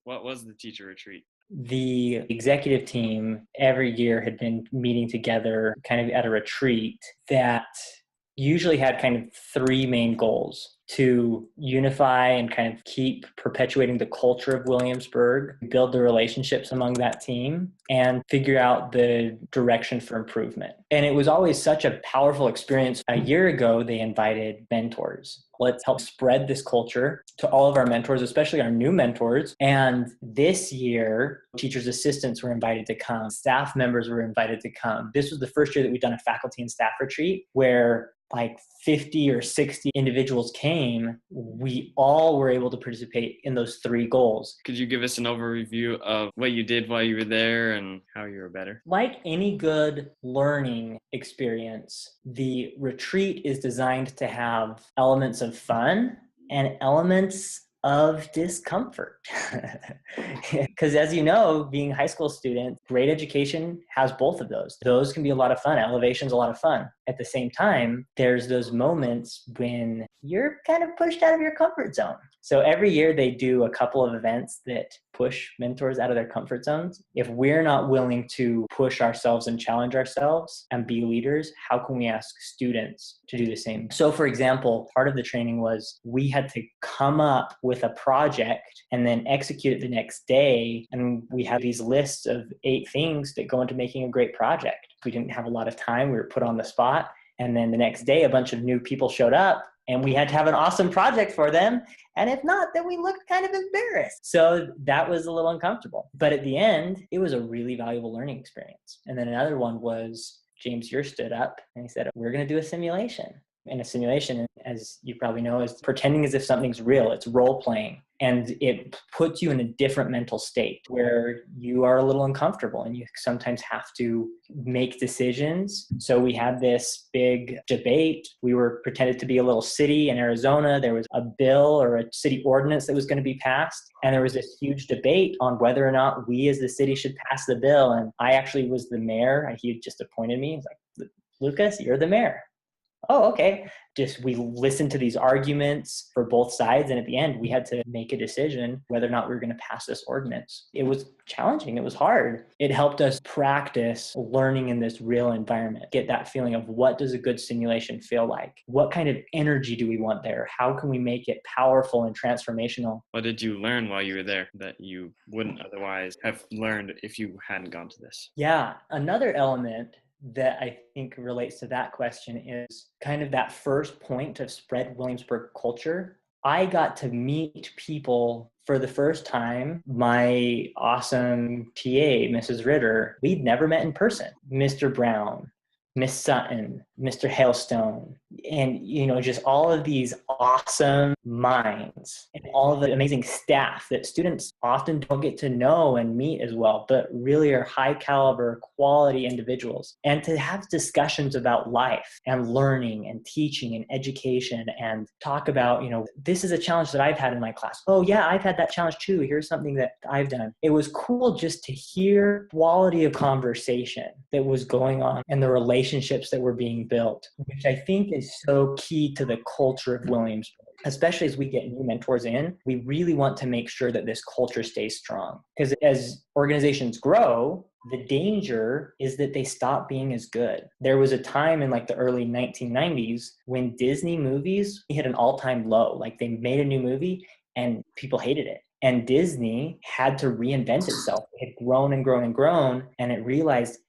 What was the teacher retreat? The executive team every year had been meeting together kind of at a retreat that usually had kind of three main goals: to unify and kind of keep perpetuating the culture of Williamsburg, build the relationships among that team, and figure out the direction for improvement. And it was always such a powerful experience. A year ago, they invited mentors. Let's help spread this culture to all of our mentors, especially our new mentors. And this year, teachers' assistants were invited to come. Staff members were invited to come. This was the first year that we'd done a faculty and staff retreat where like 50 or 60 individuals came. We all were able to participate in those three goals. Could you give us an overview of what you did while you were there and how you were better? Like any good learning experience, the retreat is designed to have elements of fun and elements of discomfort. Because as you know, being a high school student, great education has both of those. Those can be a lot of fun. Elevation's a lot of fun. At the same time, there's those moments when you're kind of pushed out of your comfort zone. So every year they do a couple of events that push mentors out of their comfort zones. If we're not willing to push ourselves and challenge ourselves and be leaders, how can we ask students to do the same? So for example, part of the training was we had to come up with a project and then execute it the next day. And we had these lists of 8 things that go into making a great project. We didn't have a lot of time. We were put on the spot. And then the next day, a bunch of new people showed up and we had to have an awesome project for them. And if not, then we looked kind of embarrassed. So that was a little uncomfortable. But at the end, it was a really valuable learning experience. And then another one was James Ure stood up and he said, we're going to do a simulation. And a simulation, as you probably know, is pretending as if something's real. It's role playing. And it puts you in a different mental state where you are a little uncomfortable and you sometimes have to make decisions. So we had this big debate. We were pretended to be a little city in Arizona. There was a bill or a city ordinance that was going to be passed. And there was this huge debate on whether or not we as the city should pass the bill. And I actually was the mayor. He had just appointed me. He's like, Lucas, you're the mayor. Oh, okay. Just we listened to these arguments for both sides. And at the end, we had to make a decision whether or not we were going to pass this ordinance. It was challenging. It was hard. It helped us practice learning in this real environment, get that feeling of what does a good simulation feel like? What kind of energy do we want there? How can we make it powerful and transformational? What did you learn while you were there that you wouldn't otherwise have learned if you hadn't gone to this? Yeah. Another element that I think relates to that question is kind of that first point to spread Williamsburg culture. I got to meet people for the first time. My awesome TA, Mrs. Ritter, we'd never met in person. Mr. Brown, Miss Sutton, Mr. Hailstone, and, just all of these awesome minds and all of the amazing staff that students often don't get to know and meet as well, but really are high caliber, quality individuals. And to have discussions about life and learning and teaching and education and talk about, this is a challenge that I've had in my class. Oh yeah, I've had that challenge too. Here's something that I've done. It was cool just to hear quality of conversation that was going on and the relationships that were being built, which I think is so key to the culture of Williamsburg. Especially as we get new mentors in, we really want to make sure that this culture stays strong. Because as organizations grow, the danger is that they stop being as good. There was a time in like the early 1990s when Disney movies hit an all-time low. Like they made a new movie and people hated it. And Disney had to reinvent itself. It had grown and grown and grown, and it realized,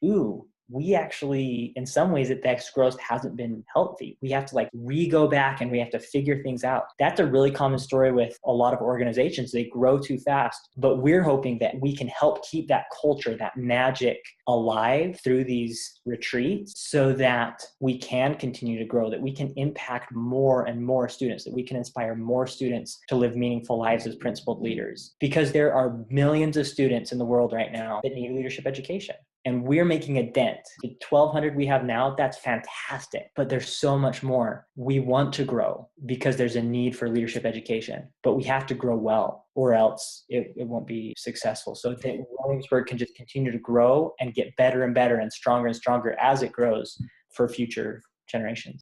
we actually, in some ways, that growth hasn't been healthy. We have to go back and we have to figure things out. That's a really common story with a lot of organizations. They grow too fast, but we're hoping that we can help keep that culture, that magic alive through these retreats so that we can continue to grow, that we can impact more and more students, that we can inspire more students to live meaningful lives as principled leaders. Because there are millions of students in the world right now that need leadership education. And we're making a dent. The 1,200 we have now, that's fantastic. But there's so much more. We want to grow because there's a need for leadership education. But we have to grow well, or else it won't be successful. So that Williamsburg can just continue to grow and get better and better and stronger as it grows for future generations.